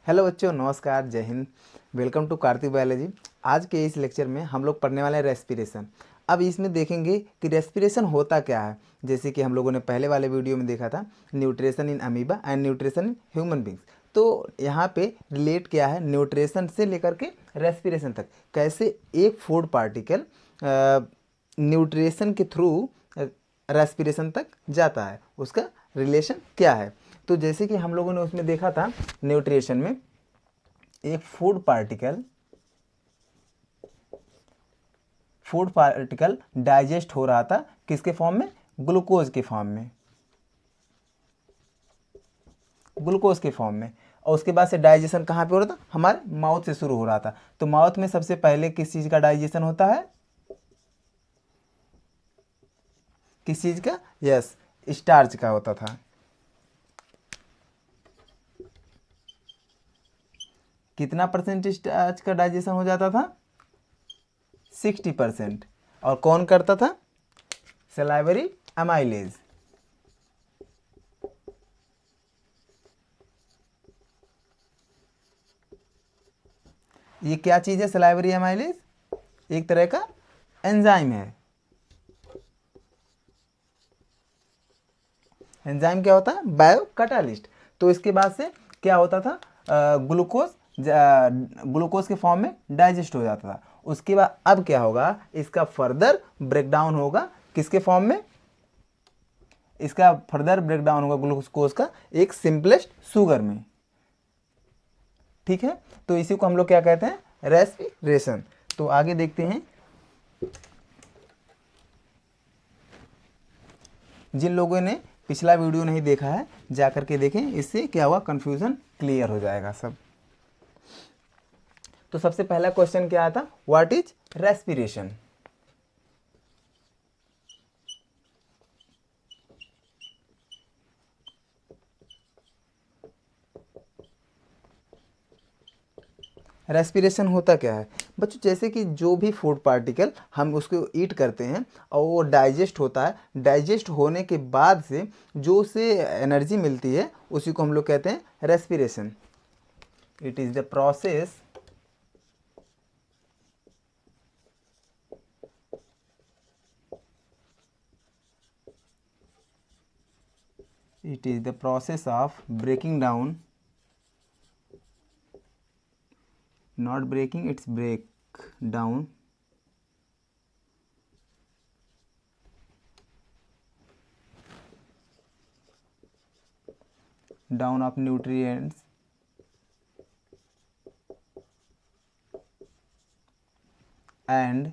Hello बच्चों, नमस्कार, जय हिंद। Welcome to Kartik biology. आज के इस लेक्चर में हम लोग पढ़ने वाले हैं रेस्पिरेशन। अब इसमें देखेंगे कि रेस्पिरेशन होता क्या है। जैसे कि हम लोगों ने पहले वाले वीडियो में देखा था, nutrition in amoeba and nutrition in human beings. तो यहाँ पे रिलेट क्या है न्यूट्रिशन से लेकर के रेस्पिरेशन तक, कैसे एक फूड पार्टिकल न्यूट्रिशन के थ्रू रेस्पिरेशन तक जाता है, उसका रिलेशन क्या है। तो जैसे कि हम लोगों ने उसमें देखा था, न्यूट्रिशन में एक फूड पार्टिकल डाइजेस्ट हो रहा था, किसके फॉर्म में? ग्लूकोज के फॉर्म में, ग्लूकोज के फॉर्म में। और उसके बाद से डाइजेशन कहाँ पे हो रहा था? हमारे माउथ से शुरू हो रहा था। तो माउथ में सबसे पहले किस चीज़ का डाइजेशन होता है? किस चीज़ का? यस, स्टार्च का होता था। कितना परसेंट स्टार्च का डाइजेशन हो जाता था? 60%। और कौन करता था? Salivary amylase. ये क्या चीज़ है सलाइवरी अमाइलेज? एक तरह का एंजाइम है। एंजाइम क्या होता है? Bio catalyst. तो इसके बाद से क्या होता था? ग्लूकोज के फॉर्म में डाइजेस्ट हो जाता था। उसके बाद अब क्या होगा? इसका फर्दर ब्रेकडाउन होगा किसके फॉर्म में? इसका फर्दर ब्रेकडाउन होगा ग्लूकोज का एक सिंपलेस्ट शुगर में। ठीक है, तो इसी को हम लोग क्या कहते हैं? रेस्पिरेशन। तो आगे देखते हैं। जिन लोगों ने पिछला वीडियो नहीं देखा है, जा करके देखें, इससे क्या हुआ कंफ्यूजन क्लियर हो जाएगा सब। तो सबसे पहला क्वेश्चन क्या आता? What is respiration? रेस्पिरेशन होता क्या है बच्चों? जैसे कि जो भी फूड पार्टिकल हम उसको ईट करते हैं और वो डाइजेस्ट होता है, डाइजेस्ट होने के बाद से जो उसे एनर्जी मिलती है उसी को हम लोग कहते हैं respiration. It is the process of breaking down, not breaking, it's break down of nutrients and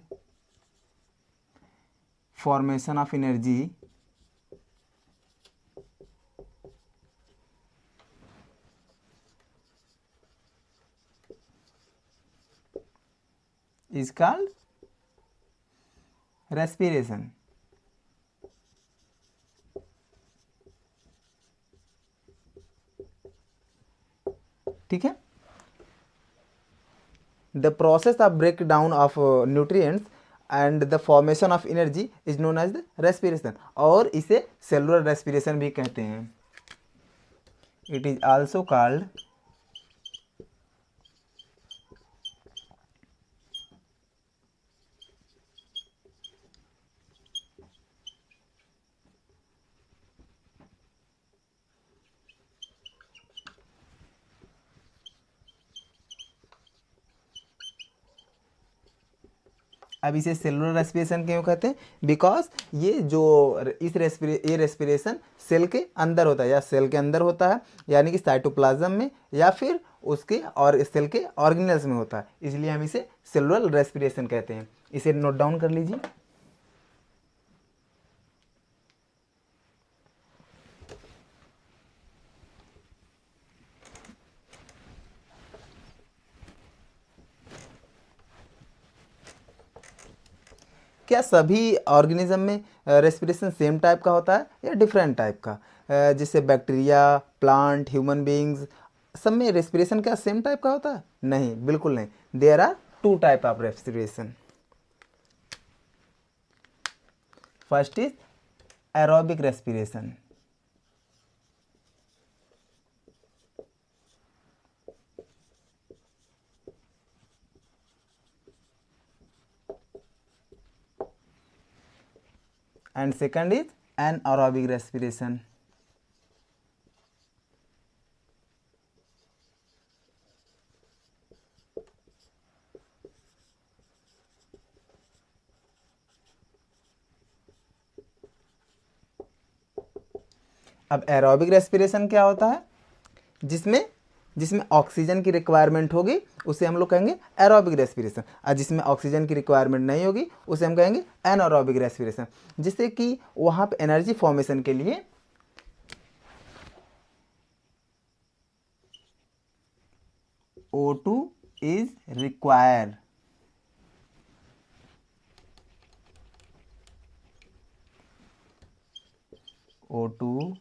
formation of energy is called respiration। ठीक है, the process of break down of nutrients and the formation of energy is known as the respiration, और इसे cellular respiration भी कहते हैं। It is also called अब इसे cellular respiration क्यों कहते हैं? बिकॉज ये जो ये रेस्पिरेशन सेल के अंदर होता है, या सेल के अंदर होता है, यानी कि साइटोप्लाज्म में, या फिर उसके और सेल के ऑर्गेनेल्स में होता है, इसलिए हम इसे सेलुलर रेस्पिरेशन कहते हैं। इसे नोट डाउन कर लीजिए। क्या सभी ऑर्गेनिज्म में रेस्पिरेशन सेम टाइप का होता है या डिफरेंट टाइप का? जैसे बैक्टीरिया, प्लांट, ह्यूमन बींग्स, सब में रेस्पिरेशन क्या सेम टाइप का होता है? नहीं, बिल्कुल नहीं। There are two type of respiration. First is aerobic respiration. And second is anaerobic respiration. अब एरोबिक रेस्पिरेशन क्या होता है? जिसमें जिसमें ऑक्सीजन की रिक्वायरमेंट होगी उसे हम लोग कहेंगे एरोबिक रेस्पिरेशन, और जिसमें ऑक्सीजन की रिक्वायरमेंट नहीं होगी उसे हम कहेंगे एनारोबिक रेस्पिरेशन। जिससे कि वहाँ पे एनर्जी फॉर्मेशन के लिए O2 is required। O2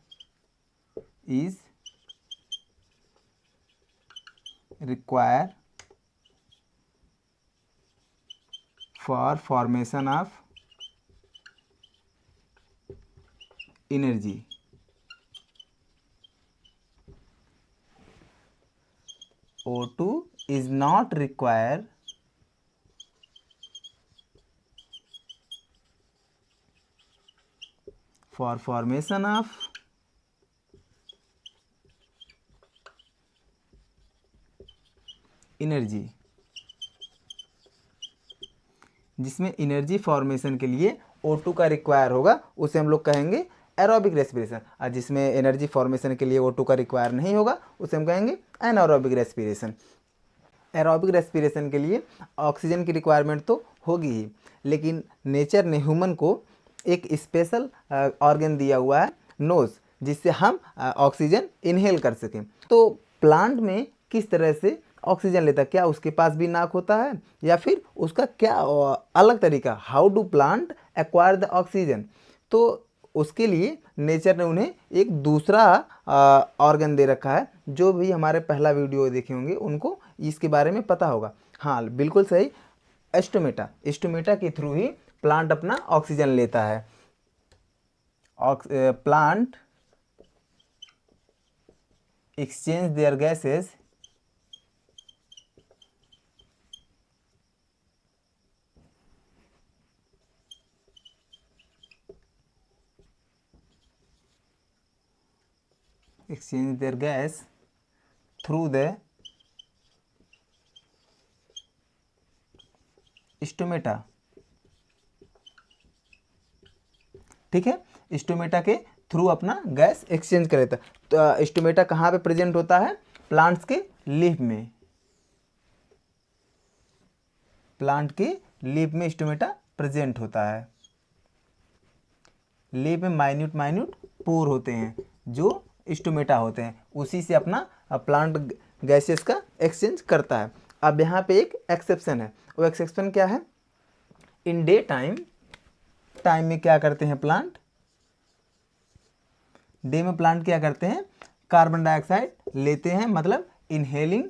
is required for formation of energy। O2 is not required for formation of energy. जिसमें एनर्जी फॉर्मेशन के लिए O2 का रिक्वायर होगा उसे हम लोग कहेंगे एरोबिक रेस्पिरेशन, और जिसमें एनर्जी फॉर्मेशन के लिए O2 का रिक्वायर नहीं होगा उसे हम कहेंगे एनारोबिक रेस्पिरेशन। एरोबिक रेस्पिरेशन के लिए ऑक्सीजन की रिक्वायरमेंट तो होगी ही, लेकिन नेचर ने ह्यूमन को एक स्पेशल ऑर्गन दिया हुआ है, नोज़, जिससे हम ऑक्सीजन इनहेल कर सकें। तो प्लांट में किस तरह से ऑक्सीजन लेता है? क्या उसके पास भी नाक होता है, या फिर उसका क्या अलग तरीका? How do plant acquire the oxygen? तो उसके लिए नेचर ने उन्हें एक दूसरा ऑर्गन दे रखा है। जो भी हमारे पहला वीडियो देखे होंगे उनको इसके बारे में पता होगा। हाँ, बिल्कुल सही, स्टोमेटा। स्टोमेटा के थ्रू ही प्लांट अपना ऑक्सीजन लेता है। Plant exchange there gases through the stomata. ठीक है, स्टोमेटा के थ्रू अपना गैस एक्सचेंज कर लेता है। तो स्टोमेटा कहाँ पे प्रेजेंट होता है? प्लांट्स के लीफ में। प्लांट के लीफ में स्टोमेटा प्रेजेंट होता है। लीफ में माइन्यूट माइन्यूट पोर होते हैं जो स्टोमेटा होते हैं, उसी से अपना प्लांट गैसेस का एक्सचेंज करता है। अब यहाँ पे एक एक्सेप्शन है। वो एक्सेप्शन क्या है? इन डे टाइम में क्या करते हैं प्लांट? डे में प्लांट क्या करते हैं? कार्बन डाइऑक्साइड लेते हैं, मतलब inhaling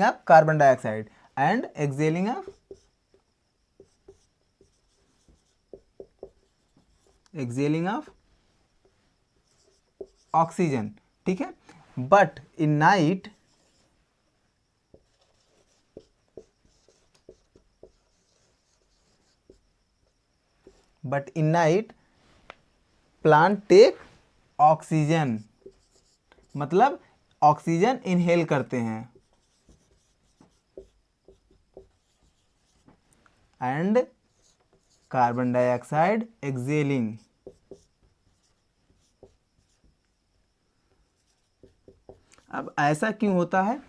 of carbon dioxide and exhaling of oxygen. ठीक है, but in night plant take oxygen, मतलब ऑक्सीजन इनहेल करते हैं, एंड कार्बन डाइऑक्साइड एक्सेलिंग। अब ऐसा क्यों होता है?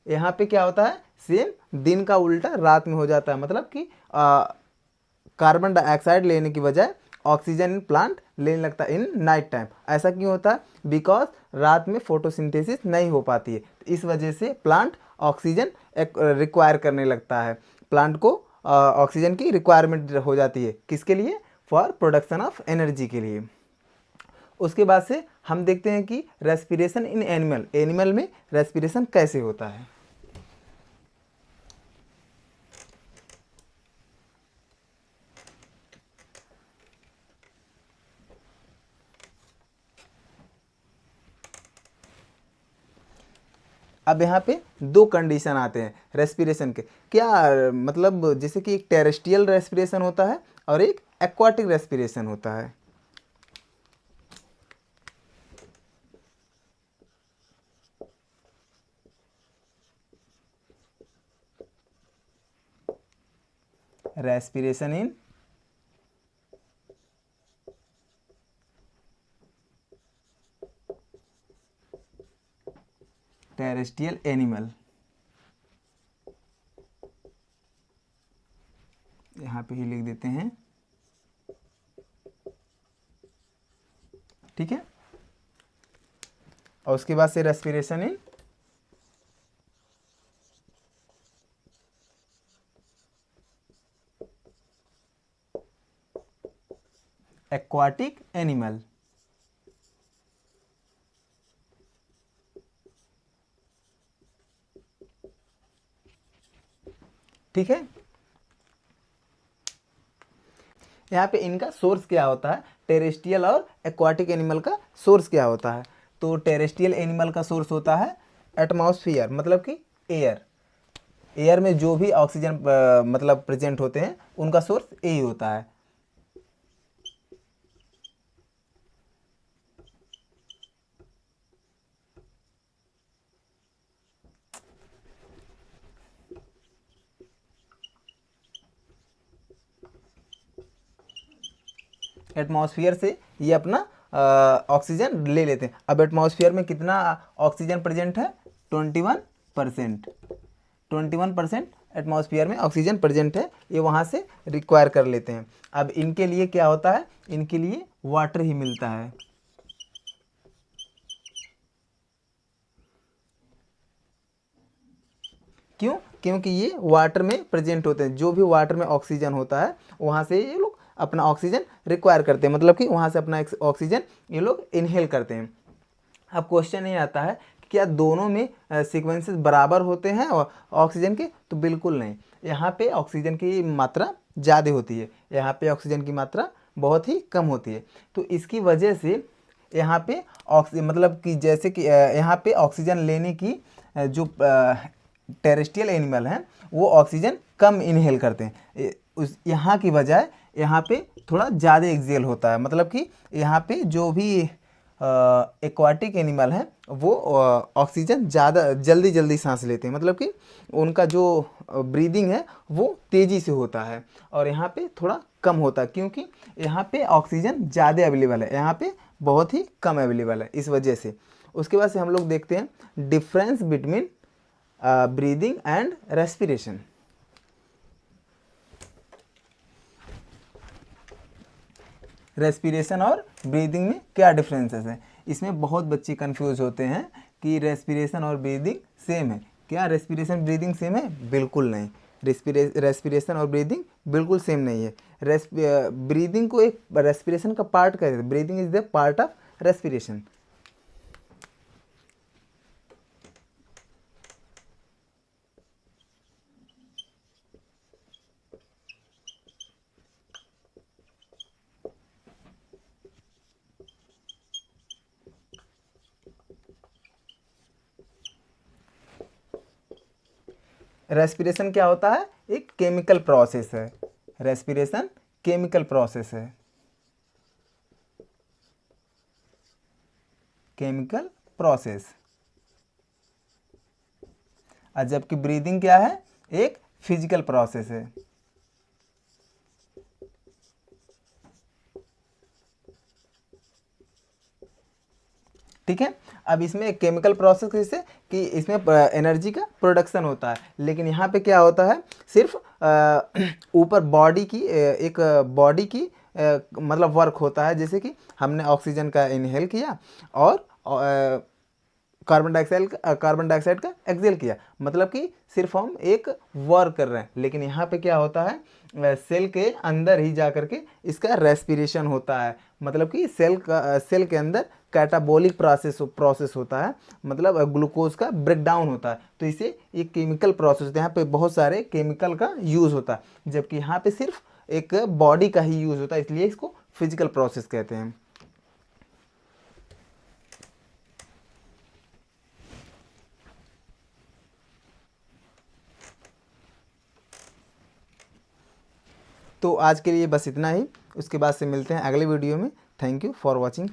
यहाँ पे क्या होता है? सेम दिन का उल्टा रात में हो जाता है, मतलब कि कार्बन डाइऑक्साइड लेने की बजाय ऑक्सीजन इन प्लांट लेने लगता है इन नाइट टाइम। ऐसा क्यों होता है? बिकॉज रात में फोटोसिंथेसिस नहीं हो पाती है, इस वजह से प्लांट ऑक्सीजन रिक्वायर करने लगता है। प्लांट को ऑक्सीजन की रिक्वायरमेंट हो जाती है, किसके लिए? फॉर प्रोडक्शन ऑफ एनर्जी के लिए। उसके बाद से हम देखते हैं कि रेस्पिरेशन इन एनिमल में रेस्पिरेशन कैसे होता है। अब यहाँ पे दो कंडीशन आते हैं रेस्पिरेशन के, क्या मतलब जैसे कि एक टेरेस्ट्रियल रेस्पिरेशन होता है और एक एक्वाटिक रेस्पिरेशन होता है। रेस्पिरेशन इन टेरेस्ट्रियल एनिमल, यहाँ पे ही लिख देते हैं, ठीक है। और उसके बाद से रेस्पिरेशन इन एक्वाटिक एनिमल, ठीक है। यहाँ पे इनका सोर्स क्या होता है, टेरेस्ट्रियल और एक्वाटिक एनिमल का सोर्स क्या होता है। तो टेरेस्ट्रियल एनिमल का सोर्स होता है एटमॉस्फेयर, मतलब कि एयर, एयर में जो भी ऑक्सीजन मतलब प्रेजेंट होते हैं उनका सोर्स यही होता है। एटमॉस्फेयर से ये अपना ऑक्सीजन ले लेते हैं। अब एटमॉस्फेयर में कितना ऑक्सीजन प्रेजेंट है, 21%। 21% एटमॉस्फेयर में ऑक्सीजन प्रेजेंट है, ये वहाँ से रिक्वायर कर लेते हैं। अब इनके लिए क्या होता है, इनके लिए वाटर ही मिलता है। क्यों? क्योंकि ये वाटर में प्रेजेंट होते हैं, जो भी वाटर में ऑक्सीजन होता है वहाँ से ये लोग अपना ऑक्सीजन रिक्वायर करते हैं, मतलब कि वहाँ से अपना ऑक्सीजन ये लोग इनहेल करते हैं। अब क्वेश्चन ये आता है कि क्या दोनों में सीक्वेंसेस बराबर होते हैं ऑक्सीजन के? तो बिल्कुल नहीं, यहाँ पे ऑक्सीजन की मात्रा ज़्यादा होती है, यहाँ पे ऑक्सीजन की मात्रा बहुत ही कम होती है। तो इसकी वजह से यहाँ पे मतलब कि जैसे कि यहाँ पे ऑक्सीजन लेने की जो टेरेस्ट्रियल एनिमल हैं वो ऑक्सीजन कम इनहेल करते हैं, उस यहाँ की बजाय यहाँ पे थोड़ा ज़्यादा एक्सेल होता है। मतलब कि यहाँ पे जो भी एक्वाटिक एनिमल हैं वो ऑक्सीजन ज़्यादा जल्दी सांस लेते हैं, मतलब कि उनका जो ब्रीदिंग है वो तेज़ी से होता है और यहाँ पे थोड़ा कम होता है, क्योंकि यहाँ पे ऑक्सीजन ज़्यादा अवेलेबल है, यहाँ पे बहुत ही कम अवेलेबल है, इस वजह से। उसके बाद से हम लोग देखते हैं difference between breathing and respiration. Respiration और ब्रीदिंग में क्या डिफरेंसेस है, इसमें बहुत बच्चे कंफ्यूज होते हैं कि रेस्पिरेशन और ब्रीदिंग सेम है। क्या रेस्पिरेशन ब्रीदिंग सेम है? बिल्कुल नहीं, रेस्पिरेशन और ब्रीदिंग बिल्कुल सेम नहीं है। ब्रीदिंग को एक रेस्पिरेशन का पार्ट कहते हैं, breathing is the part of respiration. Respiration क्या होता है? एक केमिकल प्रोसेस है, रेस्पिरेशन केमिकल प्रोसेस है, केमिकल प्रोसेस। और जबकि ब्रीदिंग क्या है? एक फिजिकल प्रोसेस है। ठीक है। अब इसमें एक केमिकल प्रोसेस जैसे कि इसमें एनर्जी का प्रोडक्शन होता है, लेकिन यहाँ पे क्या होता है, सिर्फ ऊपर बॉडी की एक बॉडी की मतलब वर्क होता है, जैसे कि हमने ऑक्सीजन का इनहेल किया और कार्बन डाइऑक्साइड का एक्सेल किया, मतलब कि सिर्फ हम एक वर्क कर रहे हैं। लेकिन यहाँ पे क्या होता है, सेल के अंदर ही जा करके इसका रेस्पिरेशन होता है, मतलब कि सेल के अंदर कैटाबॉलिक प्रोसेस होता है, मतलब ग्लूकोज का ब्रेकडाउन होता है। तो इसे एक केमिकल प्रोसेस होता है, यहाँ पे बहुत सारे केमिकल का यूज़ होता है, जबकि यहाँ पे सिर्फ एक बॉडी का ही यूज़ होता है, इसलिए इसको फिजिकल प्रोसेस कहते हैं। तो आज के लिए बस इतना ही, उसके बाद से मिलते हैं अगले वीडियो में। Thank you for watching.